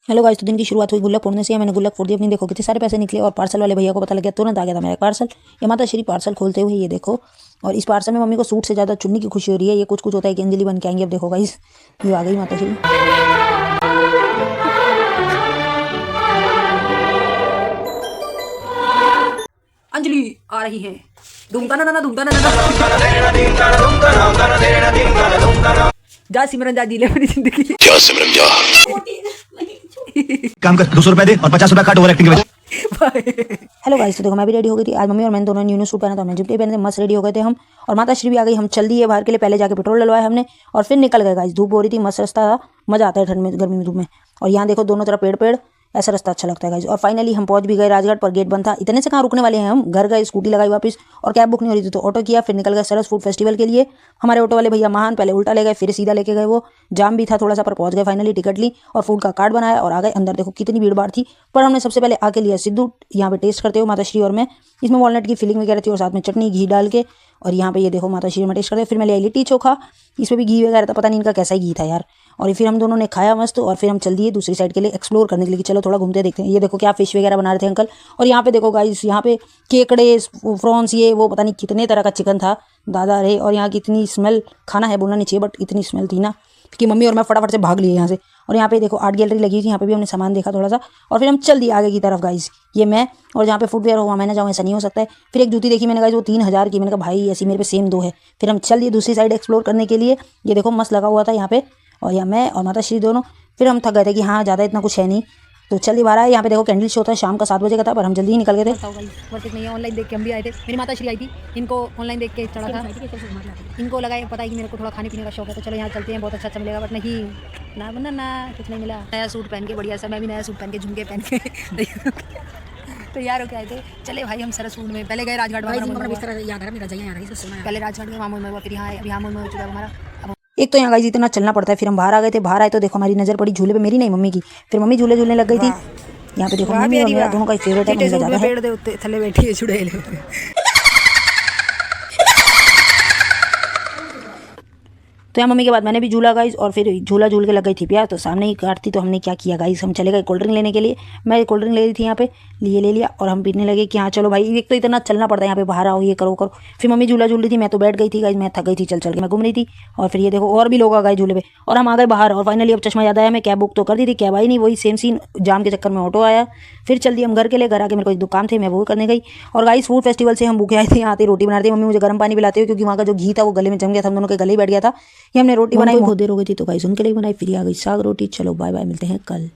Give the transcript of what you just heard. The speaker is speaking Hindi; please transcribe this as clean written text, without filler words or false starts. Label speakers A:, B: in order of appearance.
A: हेलो गाइस, तो दिन की शुरुआत हुई गुल्लक फोड़ने से। मैंने गुल्लक फोड़ दी अपनी। देखो कितने सारे पैसे निकले और पार्सल वाले भैया को पता लग गया, तुरंत आ गया था मेरा पार्सल। ये माता श्री पार्सल खोलते हुए ये देखो, और इस पार्सल में मम्मी को सूट से ज़्यादा चुन्नी की खुशी हो रही है। ये कुछ कुछ होता है कि अंजलि बन के आएंगे। अब देखो गाइस, ये आ गई माता श्री। अंजलि आ रही है। जा सिमरन जा, जी ले मेरी जिंदगी।
B: क्या सिमरन जा काम कर, 200 रुपए दे और 50 रुपए काट ओवर एक्टिंग के वजह।
A: हेलो गाइस, तो देखो मैं भी रेडी हो गई थी। आज मम्मी और मैंने दोनों न्यू सूट पहना था, मैं जुमके पहने थे, मस्त रेडी हो गए थे हम। और माता श्री भी आ गई। हम चल दिए बाहर के लिए, पहले जाके पेट्रोल डलवाया हमने और फिर निकल गए गाइस। धूप हो रही थी, मस्त रास्ता था, मजा आता है ठंड में, गर्मी में, धूप में। और यहाँ देखो दोनों तरफ पेड़ पेड़, ऐसा रास्ता अच्छा लगता है गाइस। और फाइनली हम पहुंच भी गए राजघाट पर। गेट बंद था, इतने से कहाँ रुकने वाले हैं हम। घर गए, स्कूटी लगाई वापस, और कैब बुक नहीं हो रही थी तो ऑटो किया, फिर निकल गए सरस फूड फेस्टिवल के लिए। हमारे ऑटो वाले भैया महान, पहले उल्टा ले गए फिर सीधा लेके गए। वो जाम भी था थोड़ा सा, पर पहुंच गए फाइनली। टिकट ली और फूड का कार्ड बनाया और आ गए अंदर। देखो कितनी भीड़ भाड़ थी, पर हमने सबसे पहले आके लिया सिद्धू। यहाँ पे टेस्ट करते हो माता श्री और मैं। इसमें वॉलनट की फीलिंग वगैरह थी और साथ में चटनी घी डाल के। और यहाँ पे ये देखो माता श्री में टेस्ट करते। फिर मैं ले आई लिट्टी चोखा, इसमें भी घी वगैरह था, पता नहीं इनका कैसा ही घी था यार। और फिर हम दोनों ने खाया मस्त, और फिर हम चल दिए दूसरी साइड के लिए एक्सप्लोर करने के लिए कि चलो थोड़ा घूमते देखते हैं। ये देखो क्या फिश वगैरह बना रहे थे अंकल। और यहाँ पे देखो गाइस, यहाँ पे केकड़े, प्रॉन्स, ये वो पता नहीं कितने तरह का चिकन था दादा रे। और यहाँ की इतनी स्मेल, खाना है बोलना नहीं चाहिए, बट इतनी स्मेल थी ना कि मम्मी और मैं फटाफट से भाग लिए यहाँ से। और यहाँ पे देखो आर्ट गैलरी लगी थी, यहाँ पे भी हमने सामान देखा थोड़ा सा। और फिर हम चल दिए आगे की तरफ गाइस। ये मैं, और जहाँ पे फुटवेयर हुआ मैं ना जाऊँ, ऐसा नहीं हो सकता है। फिर एक जूती देखी मैंने गाइस, वो 3000 की। मैंने कहा भाई ऐसी मेरे पे सेम दो है। फिर हम चल दिए दूसरी साइड एक्सप्लोर करने के लिए। ये देखो मस्त लगा हुआ था यहाँ पे, और यहाँ मैं और माता श्री दोनों। फिर हम थक गए थे कि हाँ ज़्यादा इतना कुछ है नहीं, तो चल ही बारह है। यहाँ पे देखो कैंडल शो था, शाम का 7 बजे का था, पर हम जल्दी ही निकल गए थे। वर्थ नहीं है, ऑनलाइन देख के हम भी आए थे। मेरी माता श्री आई थी, इनको ऑनलाइन देख के चढ़ा था। इनको लगा पता है कि मेरे को थोड़ा खाने पीने का शौक है, तो चलो यहाँ चलते हैं, बहुत अच्छा अच्छा मिलेगा। बट नहीं ना बना ना, कुछ नहीं मिला। नया सूट पहन के बढ़िया सा, मैं भी नया सूट पहन के, झुमके पहन के तैयार होके आए थे। चले भाई हम सरस फूड में पहले गए राजघाट, पहले राजघाट में मामूल में, फिर यहाँ यहाँ मामूल में हो चुका है हमारा। एक तो यहाँ गाइस इतना चलना पड़ता है। फिर हम बाहर आ गए थे। बाहर आए तो देखो हमारी नज़र पड़ी झूले पे, मेरी नहीं मम्मी की। फिर मम्मी झूले झूलने लग गई थी। यहाँ पे देखो मम्मी और मेरा दोनों का फेवरेट है। पेड़ दे उत्ते थले बैठी है चुड़ैल। तो यहाँ मम्मी के बाद मैंने भी झूला गाइस, और फिर झूला झूल के लग गई थी प्यार, तो सामने ही काटती। तो हमने क्या किया गाइस, हम चले गए कोल्ड ड्रिंक लेने के लिए। मैं कोल्ड ड्रिंक ले रही थी यहाँ पे, ले लिया। और हम पीने लगे कि हाँ चलो भाई, एक तो इतना चलना पड़ता है यहाँ पे, बाहर आओ ये करो करो। फिर मम्मी झूला झूल रही थी, मैं तो बैठ गई थी गाइस, मैं थक गई थी चल चल के, मैं घूम रही थी। और फिर ये देखो और भी लोग आ गए झूले पे, और हम आ गए बाहर। और फाइनली अब चश्मा याद आया, मैं कैब बुक तो कर दी थी, कैब आई नहीं, वही सेम सीन, जाम के चक्कर में ऑटो आया। फिर चल दिए हम घर के लिए। घर आके मेरे को एक दुकान थे, मैं वो करने गई। और गाइस फूड फेस्टिवल से हम भूखे आए थे, यहाँ आते रोटी बना रही थी मम्मी, मुझे गर्म पानी पिलाते हुए, क्योंकि वहाँ का जो घी था वो गले में जम गया था, हम दोनों के गले ही बैठ गया था। ये हमने रोटी बनाई, बहुत देर हो गई थी, तो गाइस उनके लिए बनाई। फिर आ गई साग रोटी। चलो बाय बाय, मिलते हैं कल।